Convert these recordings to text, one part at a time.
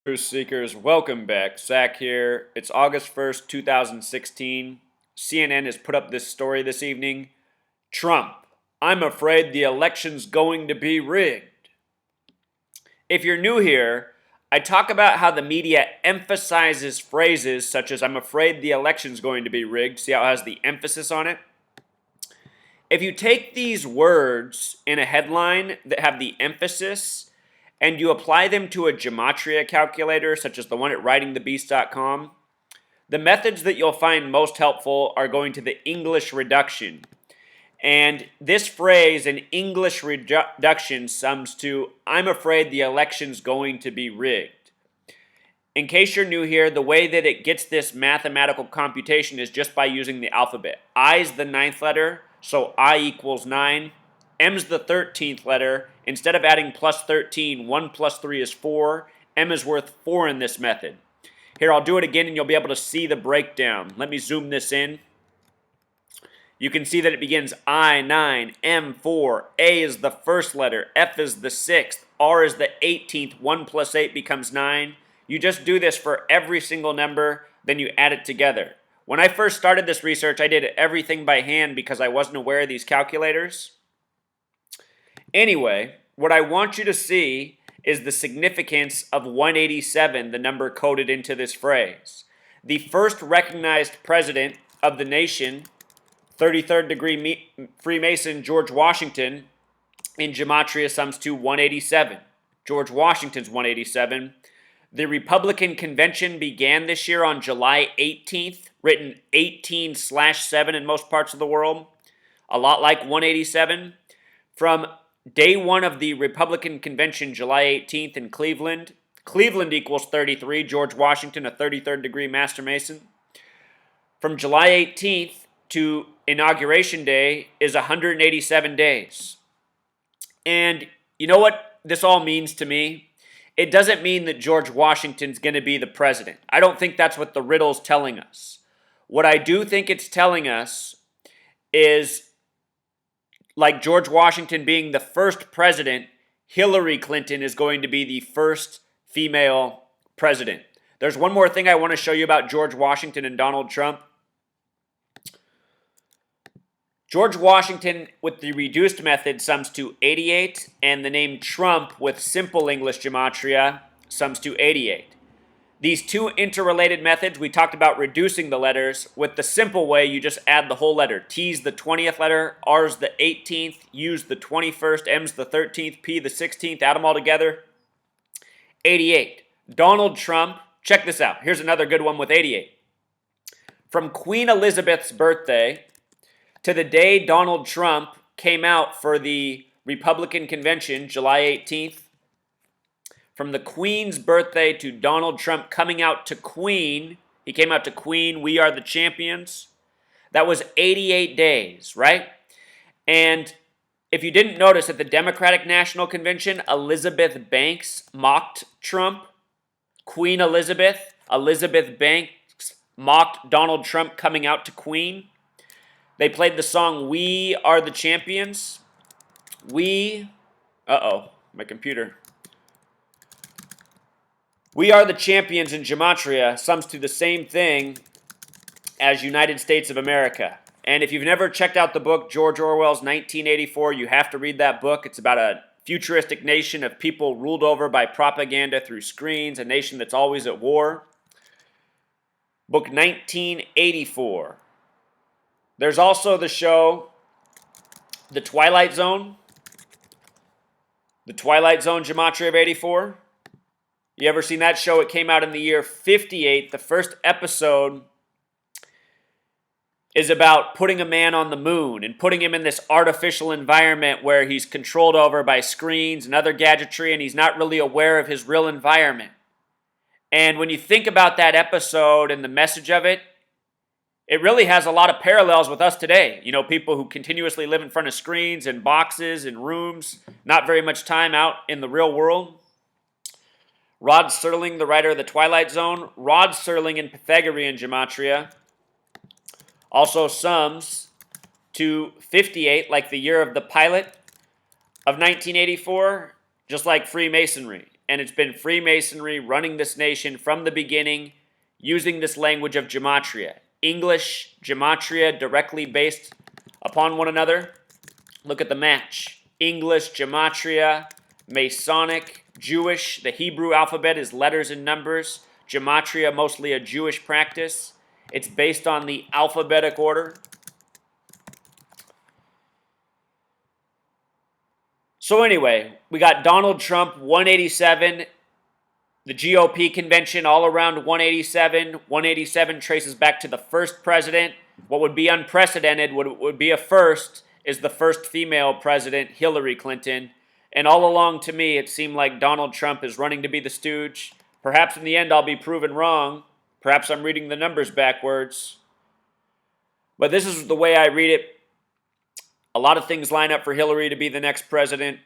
Truth Seekers, welcome back. Zach here. It's August 1st, 2016. CNN has put up this story this evening. Trump, I'm afraid the election's going to be rigged. If you're new here, I talk about how the media emphasizes phrases such as, I'm afraid the election's going to be rigged. See how it has the emphasis on it? If you take these words in a headline that have the emphasis and you apply them to a Gematria calculator, such as the one at writingthebeast.com, the methods that you'll find most helpful are going to the English reduction. And this phrase, an English reduction, sums to, I'm afraid the election's going to be rigged. In case you're new here, the way that it gets this mathematical computation is just by using the alphabet. I's the ninth letter, so I equals 9. M's the 13th letter. Instead of adding plus 13, 1 plus 3 is 4. M is worth 4 in this method. Here, I'll do it again and you'll be able to see the breakdown. Let me zoom this in. You can see that it begins I, 9, M, 4. A is the first letter. F is the 6th. R is the 18th. 1 plus 8 becomes 9. You just do this for every single number, then you add it together. When I first started this research, I did everything by hand because I wasn't aware of these calculators. Anyway, what I want you to see is the significance of 187, the number coded into this phrase. The first recognized president of the nation, 33rd degree Freemason George Washington, in Gematria sums to 187. George Washington's 187. The Republican convention began this year on July 18th, written 18/7 in most parts of the world, a lot like 187. From day one of the Republican convention, July 18th in Cleveland, Cleveland equals 33, George Washington, a 33rd degree Master Mason. From July 18th to Inauguration Day is 187 days. And you know what this all means to me? It doesn't mean that George Washington's going to be the president. I don't think that's what the riddle's telling us. What I do think it's telling us is, like George Washington being the first president, Hillary Clinton is going to be the first female president. There's one more thing I want to show you about George Washington and Donald Trump. George Washington with the reduced method sums to 88, and the name Trump with simple English gematria sums to 88. These two interrelated methods, we talked about reducing the letters. With the simple way, you just add the whole letter. T's the 20th letter, R's the 18th, U's the 21st, M's the 13th, P the 16th, add them all together. 88. Donald Trump, check this out. Here's another good one with 88. From Queen Elizabeth's birthday to the day Donald Trump came out for the Republican convention, July 18th, from the Queen's birthday to Donald Trump coming out to Queen, he came out to Queen, we are the champions. That was 88 days, right? And if you didn't notice, at the Democratic National Convention, Elizabeth Banks mocked Trump. Queen Elizabeth Banks mocked Donald Trump coming out to Queen. They played the song We Are the Champions. My computer. We Are the Champions in Gematria sums to the same thing as United States of America. And if you've never checked out the book George Orwell's 1984, you have to read that book. It's about a futuristic nation of people ruled over by propaganda through screens, a nation that's always at war. Book 1984. There's also the show The Twilight Zone. The Twilight Zone Gematria of 84. You ever seen that show? It came out in the year 58. The first episode is about putting a man on the moon and putting him in this artificial environment where he's controlled over by screens and other gadgetry, and he's not really aware of his real environment. And when you think about that episode and the message of it, it really has a lot of parallels with us today. You know, people who continuously live in front of screens and boxes and rooms, not very much time out in the real world. Rod Serling, the writer of The Twilight Zone. Rod Serling in Pythagorean Gematria also sums to 58, like the year of the pilot of 1984, just like Freemasonry. and it's been Freemasonry running this nation from the beginning using this language of Gematria. English, Gematria, directly based upon one another. Look at the match. English, Gematria, Masonic, Jewish. The Hebrew alphabet is letters and numbers. Gematria, mostly a Jewish practice. It's based on the alphabetic order. So anyway, we got Donald Trump, 187. The GOP convention all around 187. 187 traces back to the first president. What would be unprecedented, what would be a first, is the first female president, Hillary Clinton. And all along, to me, it seemed like Donald Trump is running to be the stooge. Perhaps in the end I'll be proven wrong. Perhaps I'm reading the numbers backwards. But this is the way I read it. A lot of things line up for Hillary to be the next president.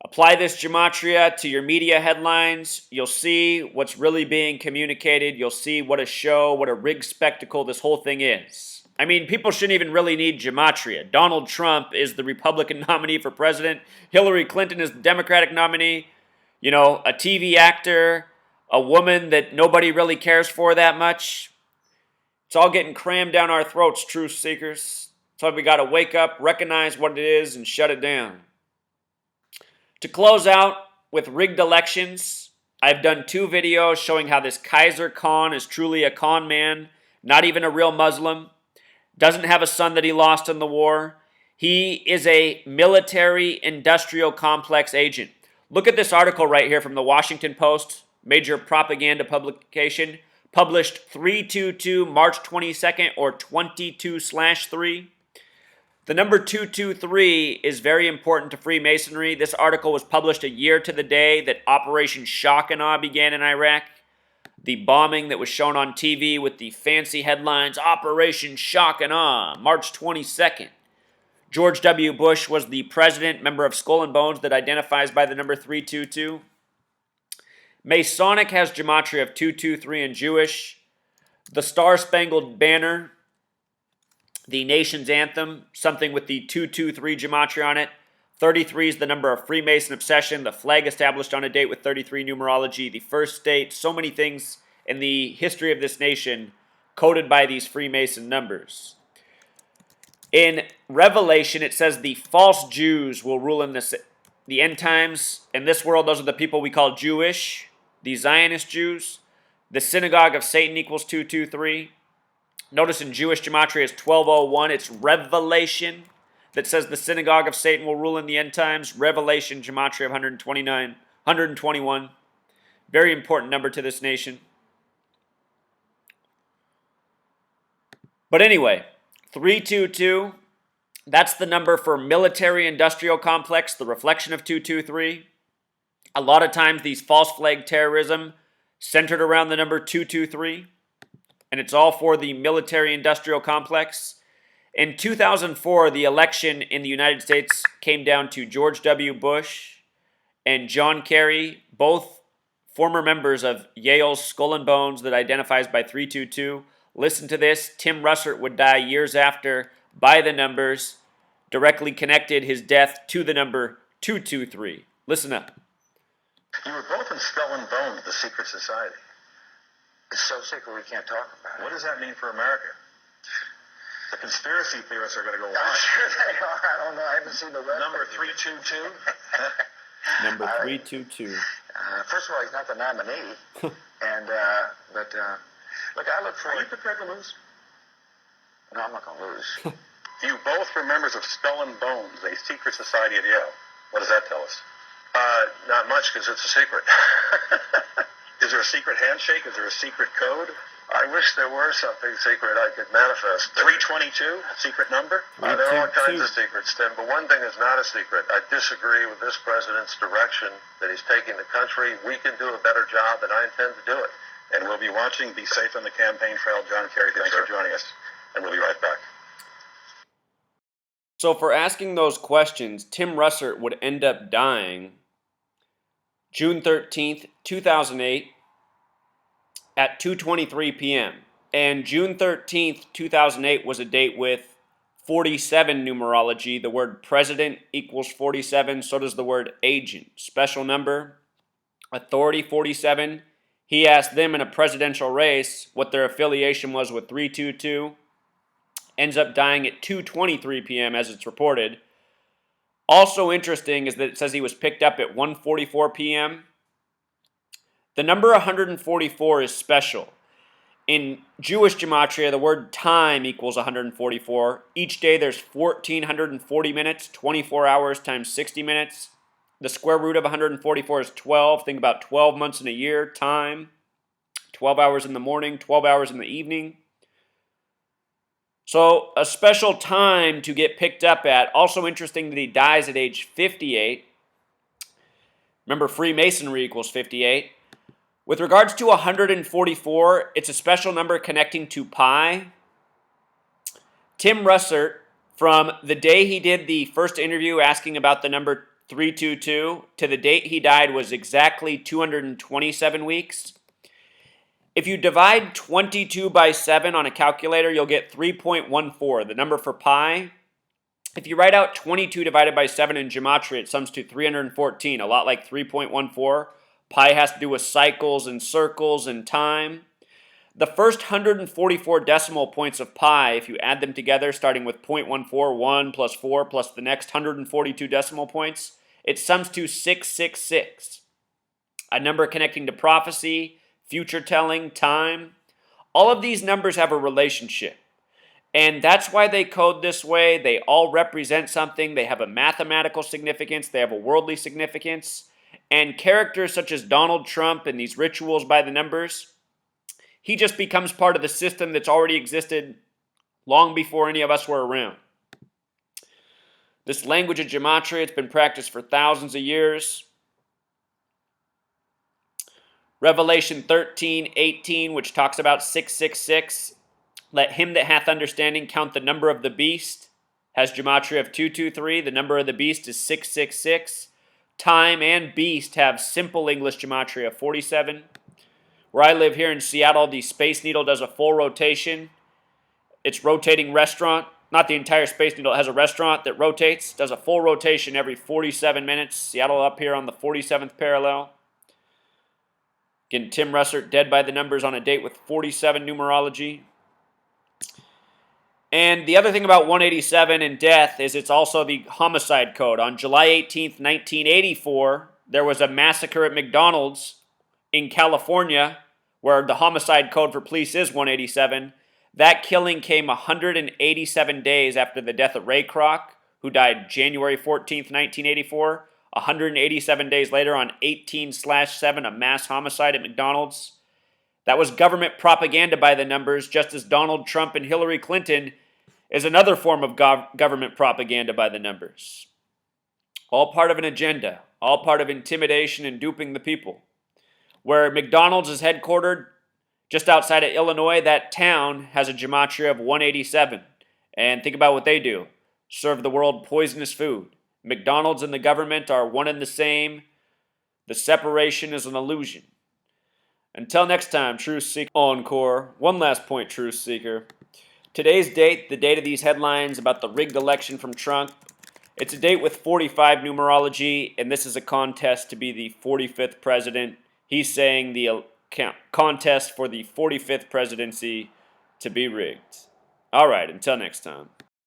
Apply this Gematria to your media headlines. You'll see what's really being communicated. You'll see what a show, what a rigged spectacle this whole thing is. I mean, people shouldn't even really need Gematria. Donald Trump is the Republican nominee for president. Hillary Clinton is the Democratic nominee. You know, a TV actor, a woman that nobody really cares for that much. It's all getting crammed down our throats, truth seekers. So we got to wake up, recognize what it is, and shut it down. To close out with rigged elections, I've done 2 videos showing how this Kaiser Khan is truly a con man, not even a real Muslim, doesn't have a son that he lost in the war. He is a military-industrial complex agent. Look at this article right here from the Washington Post, major propaganda publication, published 322 March 22nd or 22/3. The number 223 is very important to Freemasonry. This article was published a year to the day that Operation Shock and Awe began in Iraq. The bombing that was shown on TV with the fancy headlines, Operation Shock and Awe, March 22nd. George W. Bush was the president, member of Skull and Bones that identifies by the number 322. Masonic has Gematria of 223 and Jewish. The Star-Spangled Banner, the nation's anthem, something with the 223 Gematria on it. 33 is the number of Freemason obsession, the flag established on a date with 33 numerology, the first state, so many things in the history of this nation coded by these Freemason numbers. In Revelation, it says the false Jews will rule in the end times. In this world, those are the people we call Jewish, the Zionist Jews. The synagogue of Satan equals 223. Notice in Jewish Gematria is 1201. It's Revelation that says the synagogue of Satan will rule in the end times. Revelation Gematria of 121. Very important number to this nation. But anyway, 322, that's the number for military-industrial complex, the reflection of 223. A lot of times these false flag terrorism centered around the number 223. And it's all for the military-industrial complex. In 2004, the election in the United States came down to George W. Bush and John Kerry, both former members of Yale's Skull and Bones that identifies by 322. Listen to this. Tim Russert would die years after by the numbers, directly connected his death to the number 223. Listen up. You were both in Skull and Bones, the secret society. It's so secret we can't talk about it. What does that mean for America? The conspiracy theorists are going to go I'm wild. sure they are. I don't know. I haven't seen the rest. Number of it. 322? Number 322. First of all, he's not the nominee. And, look, I look Are you forward. prepared to lose? No, I'm not going to lose. You both were members of Skull and Bones, a secret society at Yale. What does that tell us? Not much, because it's a secret. Is there a secret handshake? Is there a secret code? I wish there were something secret I could manifest. 322, secret number? There are all 322. kinds of secrets, Tim, but one thing is not a secret. I disagree with this president's direction that he's taking the country. We can do a better job, and I intend to do it. And we'll be watching. Be safe on the campaign trail. John Kerry, thanks for joining us. And we'll be right back. So for asking those questions, Tim Russert would end up dying June 13th, 2008 at 2:23 p.m. And June 13th, 2008 was a date with 47 numerology. The word president equals 47, so does the word agent. Special number Authority 47. He asked them in a presidential race what their affiliation was with 322. Ends up dying at 2:23 p.m. as it's reported. Also interesting is that it says he was picked up at 1:44 p.m. The number 144 is special. In Jewish Gematria, the word time equals 144. Each day there's 1,440 minutes, 24 hours times 60 minutes. The square root of 144 is 12. Think about 12 months in a year, time. 12 hours in the morning, 12 hours in the evening. So a special time to get picked up at. Also interesting that he dies at age 58. Remember, Freemasonry equals 58. With regards to 144, it's a special number connecting to pi. Tim Russert, from the day he did the first interview asking about the number 322 to the date he died was exactly 227 weeks. If you divide 22 by 7 on a calculator, you'll get 3.14, the number for pi. If you write out 22 divided by 7 in Gematria, it sums to 314, a lot like 3.14. Pi has to do with cycles and circles and time. The first 144 decimal points of pi, if you add them together, starting with 0.14, 1 plus 4 plus the next 142 decimal points, it sums to 666. A number connecting to prophecy, future telling, time. All of these numbers have a relationship. And that's why they code this way. They all represent something. They have a mathematical significance. They have a worldly significance. And characters such as Donald Trump and these rituals by the numbers, he just becomes part of the system that's already existed long before any of us were around. This language of Gematria, it's been practiced for thousands of years. Revelation 13:18, which talks about 666. Let him that hath understanding count the number of the beast. Has Gematria of 223. The number of the beast is 666. Time and beast have simple English Gematria of 47. Where I live here in Seattle, the Space Needle does a full rotation. Its rotating restaurant, not the entire Space Needle, it has a restaurant that rotates, does a full rotation every 47 minutes. Seattle up here on the 47th parallel. Again, Tim Russert, dead by the numbers on a date with 47 numerology. And the other thing about 187 and death is it's also the homicide code. On July 18th, 1984, there was a massacre at McDonald's in California where the homicide code for police is 187. That killing came 187 days after the death of Ray Kroc, who died January 14th, 1984. 187 days later on 18/7, a mass homicide at McDonald's. That was government propaganda by the numbers, just as Donald Trump and Hillary Clinton is another form of government propaganda by the numbers. All part of an agenda, all part of intimidation and duping the people. Where McDonald's is headquartered, just outside of Illinois, that town has a Gematria of 187. And think about what they do. Serve the world poisonous food. McDonald's and the government are one and the same. The separation is an illusion. Until next time, Truth Seeker Encore. One last point, Truth Seeker. Today's date, the date of these headlines about the rigged election from Trump, it's a date with 45 numerology, and this is a contest to be the 45th president. He's saying the contest for the 45th presidency to be rigged. All right, until next time.